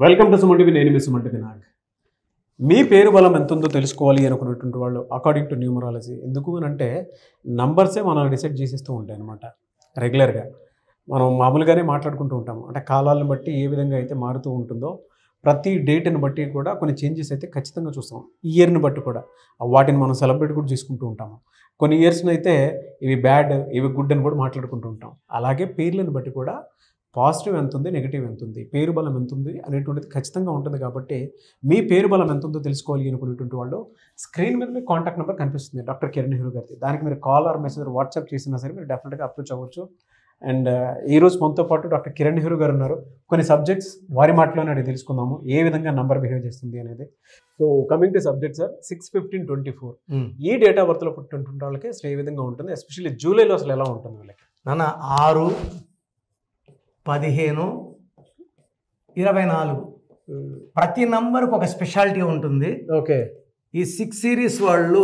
Welcome to Suman TV. నేను మీ Suman TV Nag. మీ పేరు బలం ఎంత ఉందో తెలుసుకోవాలి అనుకున్నటువంటి వాళ్ళు అకార్డింగ్ టు న్యూమరాలజీ ఎందుకు అని అంటే నంబర్సే మనం డిసైడ్ చేసేస్తూ ఉంటాయి అనమాట. రెగ్యులర్గా మనం మామూలుగానే మాట్లాడుకుంటూ ఉంటాము. అంటే కాలాలను బట్టి ఏ విధంగా అయితే మారుతూ ఉంటుందో ప్రతి డేట్ని బట్టి కూడా కొన్ని చేంజెస్ అయితే ఖచ్చితంగా చూస్తాం. ఇయర్ని బట్టి కూడా వాటిని మనం సెలబ్రేట్ కూడా చేసుకుంటూ ఉంటాము. కొన్ని ఇయర్స్ని అయితే ఇవి బ్యాడ్, ఇవి గుడ్ అని కూడా మాట్లాడుకుంటూ ఉంటాం. అలాగే పేర్లను బట్టి కూడా పాజిటివ్ ఎంత ఉంది, నెగిటివ్ ఎంత ఉంది, పేరు బలం ఎంత ఉంది అనేటువంటిది ఖచ్చితంగా ఉంటుంది. కాబట్టి మీ పేరు బలం ఎంత ఉందో తెలుసుకోవాలి అనుకునేటువంటి వాళ్ళు స్క్రీన్ మీద మీ కాంటాక్ట్ నెంబర్ కనిపిస్తుంది డాక్టర్ కిరణ్ నెహ్రూ గారిది. దానికి మీరు కాల్ ఆర్ మెసేజ్ వాట్సాప్ చేసినా సరే మీరు డెఫినెట్గా అప్రోచ్ అవ్వచ్చు. అండ్ ఈరోజు మనతో పాటు డాక్టర్ కిరణ్ నెహ్రూ గారు ఉన్నారు. కొన్ని సబ్జెక్ట్స్ వారి మాటలోనే అడిగి తెలుసుకుందాము ఏ విధంగా నంబర్ బిహేవ్ చేస్తుంది అనేది. So coming to subject sir, 6/15/24 ఈ డేట్ ఆఫ్ బర్త్లో పుట్టినటువంటి వాళ్ళకి అసలు ఏ విధంగా ఉంటుంది, ఎస్పెషల్లీ జూలైలో అసలు ఎలా ఉంటుంది వాళ్ళకి? నాన్న 6, 15, 24 ప్రతి నంబర్కి ఒక స్పెషాలిటీ ఉంటుంది. ఓకే. ఈ 6 సిరీస్ వాళ్ళు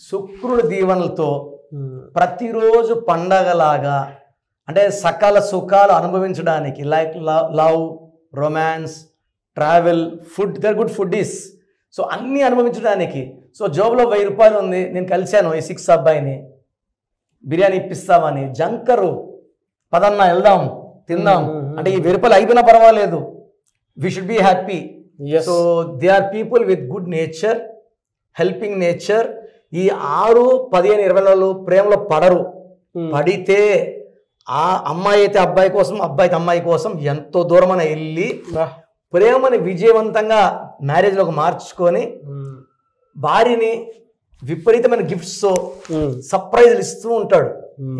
శుక్రుడి దీవెనలతో ప్రతిరోజు పండగలాగా అంటే సకల సుఖాలు అనుభవించడానికి like love, romance, travel, food, there good food is so అన్నీ అనుభవించడానికి. సో జోబులో 1000 రూపాయలు ఉంది, నేను కలిశాను ఈ 6 అబ్బాయిని, బిర్యానీ ఇప్పిస్తామని, జంకరు పదన్నా వెళ్దాం తిందాం అంటే ఈ 1000 రూపాయలు అయిపోయినా పర్వాలేదు, we should be happy. So they are people with good nature, helping nature. ఈ 6, 15, 24 ప్రేమలో పడరు. పడితే ఆ అమ్మాయి అయితే అబ్బాయి కోసం, అబ్బాయి అయితే అమ్మాయి కోసం ఎంతో దూరమైన వెళ్ళి ప్రేమని విజయవంతంగా మ్యారేజ్లోకి మార్చుకొని భార్యని విపరీతమైన గిఫ్ట్స్తో సర్ప్రైజ్లు ఇస్తూ ఉంటాడు.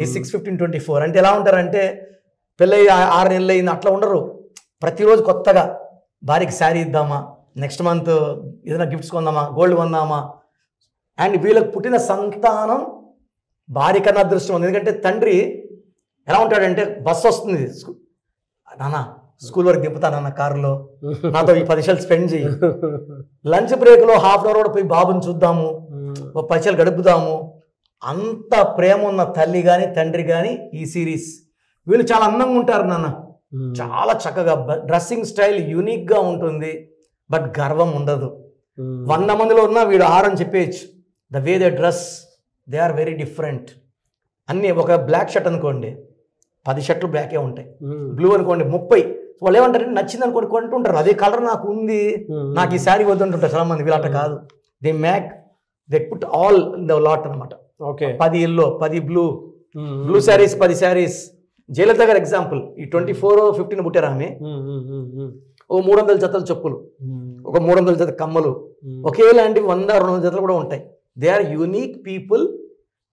ఈ 6/15/24 అంటే ఎలా ఉంటారంటే పెళ్ళి 6 నెలలు అయింది అట్లా ఉండరు. ప్రతిరోజు కొత్తగా భార్యకి శారీ ఇద్దామా, నెక్స్ట్ మంత్ ఏదైనా గిఫ్ట్స్ కొందామా, గోల్డ్ కొందామా. అండ్ వీళ్ళకి పుట్టిన సంతానం భార్య కన్నా అదృష్టం ఉంది. ఎందుకంటే తండ్రి ఎలా ఉంటాడంటే బస్సు వస్తుంది, నాన్న స్కూల్ వరకు దింపుతానన్న కారులో, నాతో ఈ 10 నిమిషాలు స్పెండ్ చేయి, లంచ్ బ్రేక్లో ½ అవర్ కూడా పోయి బాబుని చూద్దాము, 10 నిమిషాలు గడుపుదాము. అంత ప్రేమ ఉన్న తల్లి కానీ తండ్రి కానీ ఈ సిరీస్. వీళ్ళు చాలా అందంగా ఉంటారు నాన్న, చాలా చక్కగా, డ్రెస్సింగ్ స్టైల్ యూనిక్గా ఉంటుంది, బట్ గర్వం ఉండదు. 100 మందిలో ఉన్నా వీడు 6 అని చెప్పేయచ్చు. The way they dress, they are very different. అన్నీ ఒక బ్లాక్ షర్ట్ అనుకోండి 10 షర్ట్లు బ్లాకే ఉంటాయి, బ్లూ అనుకోండి 30. వాళ్ళు ఏమంటారంటే నచ్చింది అనుకోండి కొంటుంటారు, అదే కలర్ నాకు ఉంది, నాకు ఈ శారీ వద్దంటుంటారు చాలా మంది. వీళ్ళంట కాదు, they put all in the lot అనమాట. Okay, 10 yellow, 10 blue saris, 10 saris. Jayalalitha గారు ఎగ్జాంపుల్, ఈ 24/15 పుట్టారు ఆమె. ఓ 300 జతల చెప్పులు, ఒక 300 జత కమ్మలు, ఒకేలాంటి 100-200 జతలు కూడా ఉంటాయి. They are unique people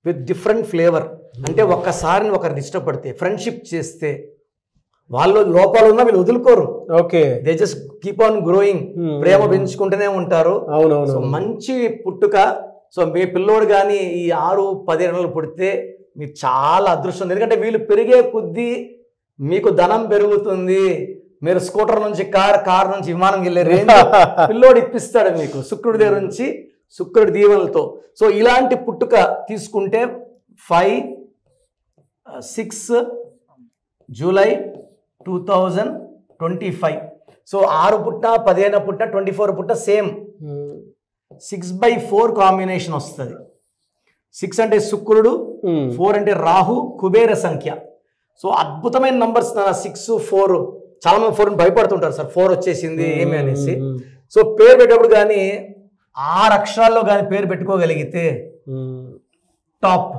with different flavour. అంటే ఒక్కసారిని ఒకరిని ఇష్టపడితే, ఫ్రెండ్షిప్ చేస్తే, వాళ్ళు లోపాలు ఉన్నా వీళ్ళు వదులుకోరు. Okay, they just keep on growing, ప్రేమ పెంచుకుంటూనే ఉంటారు. సో మంచి పుట్టుక. సో మీ పిల్లోడు కానీ ఈ 6-15 నెలలు పుడితే మీకు చాలా అదృష్టం. ఎందుకంటే వీళ్ళు పెరిగే కొద్దీ మీకు ధనం పెరుగుతుంది. మీరు స్కూటర్ నుంచి కార్ నుంచి విమానం వెళ్ళే రేంజ్ పిల్లోడు ఇప్పిస్తాడు మీకు శుక్రుడి దగ్గర నుంచి, శుక్రుడి దీవెనలతో. సో ఇలాంటి పుట్టుక తీసుకుంటే 5-6 జూలై 2025. సో 6 పుట్టిన, 15 పుట్టిన, 24 పుట్టిన సేమ్ 6/4 కాంబినేషన్ వస్తుంది. 6 అంటే శుక్రుడు, 4 అంటే రాహు, కుబేర సంఖ్య. సో అద్భుతమైన నంబర్స్ 6, 4. చాలా మంది 4 భయపడుతుంటారు, సార్ 4 వచ్చేసింది ఏమి అనేసి. సో పేరు పెట్టేప్పుడు కానీ 6 అక్షరాల్లో కానీ పేరు పెట్టుకోగలిగితే top.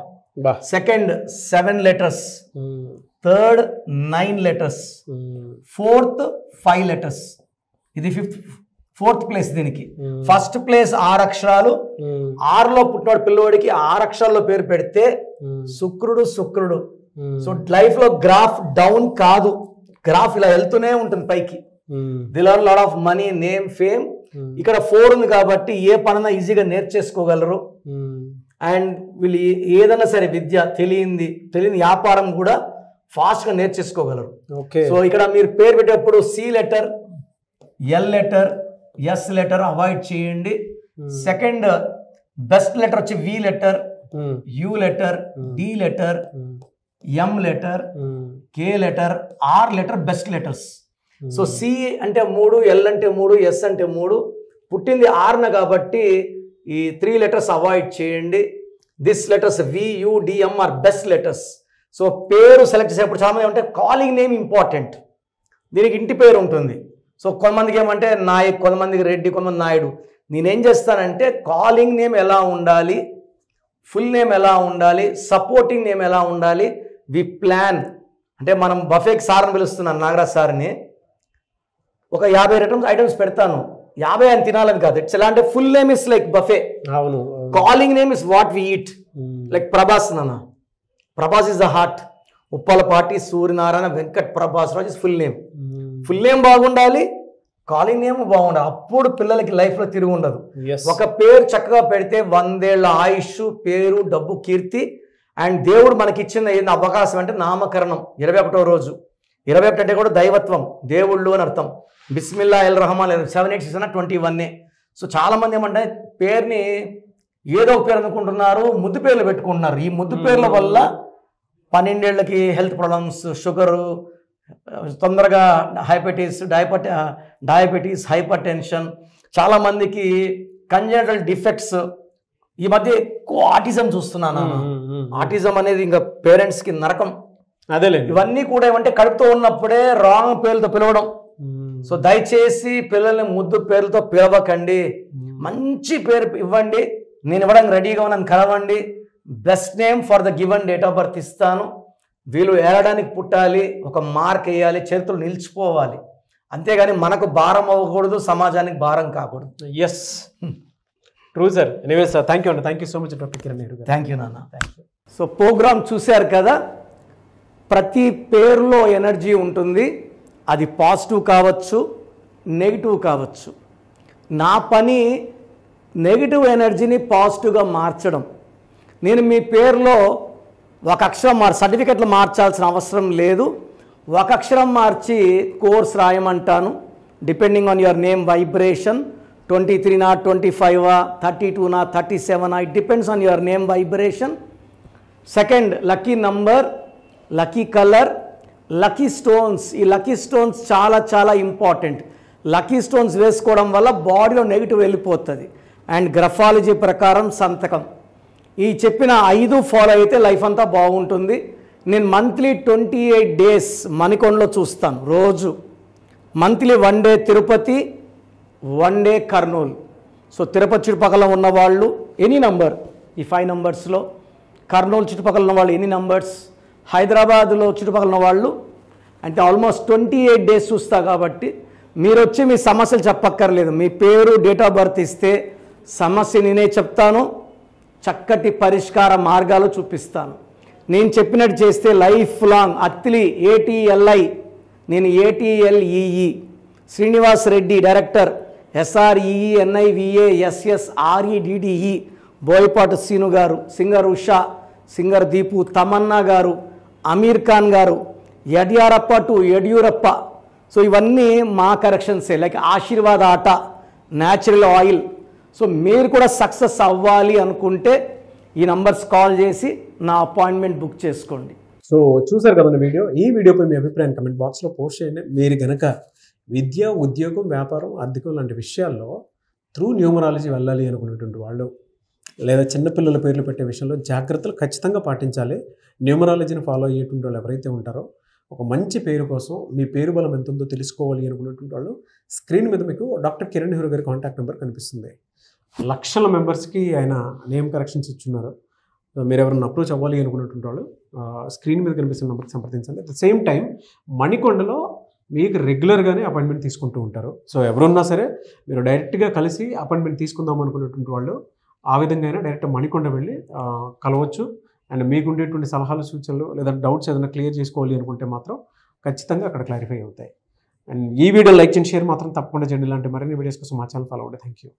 Second 7 letters, third 9 letters, fourth 5 letters. ఇది 4th ప్లేస్. దీనికి ఫస్ట్ ప్లేస్ 6 అక్షరాలు. 6లో పుట్టినవాడు పిల్లవాడికి 6 అక్షరాల్లో పేరు పెడితే శుక్రుడు. సో లైఫ్ లో గ్రాఫ్ డౌన్ కాదు, గ్రాఫ్ ఇలా వెళ్తూనే ఉంటుంది పైకి. The learn lot of money, name, fame. ఇక్కడ 4 ఉంది కాబట్టి ఏ పనైనా ఈజీగా నేర్చేసుకోగలరు. అండ్ వీళ్ళు ఏదైనా సరే విద్య, తెలియని వ్యాపారం కూడా ఫాస్ట్గా నేర్చేసుకోగలరు. సో ఇక్కడ మీరు పేరు పెట్టేటప్పుడు C letter, L letter, S letter avoid చేయండి. సెకండ్ బెస్ట్ లెటర్ వచ్చి V letter, U letter, D letter, M letter, K letter, R letter best letters. So C అంటే 3, ఎల్ అంటే 3, ఎస్ అంటే 3, పుట్టింది 6న కాబట్టి ఈ 3 లెటర్స్ అవాయిడ్ చేయండి. This letters VUDM are best letters. So పేరు సెలెక్ట్ చేసేప్పుడు చాలామంది ఏమంటే కాలింగ్ నేమ్ ఇంపార్టెంట్, దీనికి ఇంటి పేరు ఉంటుంది. సో కొంతమందికి ఏమంటే నాయక్, కొంతమందికి రెడ్డి, కొంతమంది నాయుడు. నేనేం చేస్తానంటే కాలింగ్ నేమ్ ఎలా ఉండాలి, ఫుల్ నేమ్ ఎలా ఉండాలి, సపోర్టింగ్ నేమ్ ఎలా ఉండాలి, వి ప్లాన్. అంటే మనం బఫేకి సార్ని పిలుస్తున్నాను, నాగరాజ్ సార్ని, ఒక 50 ఐటమ్స్ పెడతాను. 50 అని తినాలని కాదు. ఇట్స్ ఎలా అంటే full name is like buffet, అవును. Calling name is what we eat. Like Prabhas నాన్న, Prabhas is the heart. Uppalapati Suryanarayana Venkat Prabhas Raj is full name. Full name బాగుండాలి, కాలింగ్ నేమ్ బాగుండాలి. అప్పుడు పిల్లలకి లైఫ్లో తిరిగి ఉండదు. ఒక పేరు చక్కగా పెడితే 100 ఏళ్ల ఆయుష్, పేరు, డబ్బు, కీర్తి. అండ్ దేవుడు మనకి ఇచ్చిన ఏదైనా అవకాశం అంటే నామకరణం 21వ రోజు. 21 అంటే కూడా దైవత్వం, దేవుళ్ళు అని అర్థం. బిస్మిల్లాహిర్రహమాన్ 786 అన్న 21. సో చాలామంది ఏమంటే పేరుని ఏదో పేరు అనుకుంటున్నారు, ముద్దు పేర్లు పెట్టుకుంటున్నారు. ఈ ముద్దు పేర్ల వల్ల 12 ఏళ్ళకి హెల్త్ ప్రాబ్లమ్స్, షుగరు, తొందరగా డయాబెటీస్, హైపర్ టెన్షన్, చాలామందికి కంజెనిటల్ డిఫెక్ట్స్. ఈ మధ్య ఎక్కువ ఆటిజం చూస్తున్నాను. ఆటిజం అనేది ఇంకా పేరెంట్స్కి నరకం. అదేలే, ఇవన్నీ కూడా ఏమంటే కడుపుతో ఉన్నప్పుడే రాంగ్ పేర్లతో పిలవడం. సో దయచేసి పిల్లల్ని ముద్దు పేర్లతో పిలవకండి, మంచి పేరు ఇవ్వండి. నేను ఇవ్వడానికి రెడీగా ఉన్నాను, కలవండి. Best name for the given date of birth ఇస్తాను. వీళ్ళు ఏడడానికి పుట్టాలి, ఒక మార్క్ వేయాలి, చరిత్రలు నిలిచిపోవాలి. అంతేగాని మనకు భారం అవ్వకూడదు, సమాజానికి భారం కాకూడదు. Yes, true sir. Anyways sir, thank you అండి. Thank you so much doctor Kiran Nehru గారు. థ్యాంక్ యూ నాన్న. సో ప్రోగ్రామ్ చూశారు కదా, ప్రతి పేరులో ఎనర్జీ ఉంటుంది. అది పాజిటివ్ కావచ్చు, నెగిటివ్ కావచ్చు. నా పని నెగిటివ్ ఎనర్జీని పాజిటివ్గా మార్చడం. నేను మీ పేరులో ఒక అక్షరం సర్టిఫికెట్లు మార్చాల్సిన అవసరం లేదు. ఒక అక్షరం మార్చి కోర్స్ రాయమంటాను. Depending on your name vibration, 23 25 32 37, it depends on your name vibration. Second, lucky number, lucky colour, lucky stones. ఈ లక్కీ స్టోన్స్ చాలా చాలా ఇంపార్టెంట్. లక్కీ స్టోన్స్ వేసుకోవడం వల్ల బాడీలో నెగిటివ్ వెళ్ళిపోతుంది. అండ్ గ్రఫాలజీ ప్రకారం సంతకం. ఈ చెప్పిన 5 ఫాలో అయితే లైఫ్ అంతా బాగుంటుంది. నేను మంత్లీ 28 డేస్ మణికొండలో చూస్తాను రోజు. Monthly 1 day Tirupati, 1 day Kurnool. So Tirupati చుట్టుపక్కల ఉన్నవాళ్ళు ఎనీ నంబర్, ఈ 5 నంబర్స్లో, కర్నూలు చుట్టుపక్కల ఉన్న వాళ్ళు ఎనీ నంబర్స్, హైదరాబాద్లో చుట్టుపక్కల ఉన్న వాళ్ళు అంటే ఆల్మోస్ట్ 28 డేస్ చూస్తా. కాబట్టి మీరు వచ్చి మీ సమస్యలు చెప్పక్కర్లేదు, మీ పేరు, డేట్ ఆఫ్ బర్త్ ఇస్తే సమస్య నేనే చెప్తాను, చక్కటి పరిష్కార మార్గాలు చూపిస్తాను. నేను చెప్పినట్టు చేస్తే లైఫ్ లాంగ్. అత్తిలి ATLI, నేను ATLEE. Srinivas Reddy director, SREENIVASSREDDE. Boyapati Seenu గారు, సింగర్ ఉషా, సింగర్ దీపు, తమన్నా గారు, అమీర్ ఖాన్ గారు, యడ్యారప్ప టు యడ్యూరప్ప. సో ఇవన్నీ మా కరెక్షన్సే. లైక్ ఆశీర్వాద ఆట, న్యాచురల్ ఆయిల్. సో మీరు కూడా సక్సెస్ అవ్వాలి అనుకుంటే ఈ నంబర్స్ కాల్ చేసి నా అపాయింట్మెంట్ బుక్ చేసుకోండి. సో చూసారు కదండి వీడియో. ఈ వీడియోపై మీ అభిప్రాయం కమెంట్ బాక్స్లో పోస్ట్ చేయండి. మీరు కనుక విద్య, ఉద్యోగం, వ్యాపారం, ఆర్థికం లాంటి విషయాల్లో త్రూ న్యూమరాలజీ వెళ్ళాలి అనుకునేటువంటి వాళ్ళు, లేదా చిన్నపిల్లల పేర్లు పెట్టే విషయంలో జాగ్రత్తలు ఖచ్చితంగా పాటించాలి. న్యూమరాలజీని ఫాలో అయ్యేటువంటి వాళ్ళు ఎవరైతే ఉంటారో, ఒక మంచి పేరు కోసం మీ పేరు బలం ఎంత ఉందో తెలుసుకోవాలి అనుకునేటువంటి వాళ్ళు, స్క్రీన్ మీద మీకు డాక్టర్ కిరణ్ నెహ్రూ గారి కాంటాక్ట్ నెంబర్ కనిపిస్తుంది. లక్షల మెంబర్స్కి ఆయన నేమ్ కరెక్షన్స్ ఇచ్చున్నారు. మీరు ఎవరైనా అప్రోచ్ అవ్వాలి అనుకునేటువంటి వాళ్ళు స్క్రీన్ మీద కనిపిస్తున్న నెంబర్కి సంప్రదించండి. అట్ ద సేమ్ టైం మణికొండలో మీకు రెగ్యులర్గానే అపాయింట్మెంట్ తీసుకుంటూ ఉంటారు. సో ఎవరున్నా సరే మీరు డైరెక్ట్గా కలిసి అపాయింట్మెంట్ తీసుకుందాం అనుకునేటువంటి వాళ్ళు ఆ విధంగా అయినా డైరెక్ట్ మణికొండ వెళ్ళి కలవచ్చు. అండ్ మీకు ఉండేటువంటి సలహాలు, సూచనలు లేదా డౌట్స్ ఏదైనా క్లియర్ చేసుకోవాలి అనుకుంటే మాత్రం ఖచ్చితంగా అక్కడ క్లారిఫై అవుతాయి. అండ్ ఈ వీడియో లైక్ చేయండి, షేర్ మాత్రం తప్పకుండా చేయండి. ఇలాంటి మరిన్ని వీడియోస్ కోసం మా ఛానల్ ఫాలో అవ్వండి. Thank you.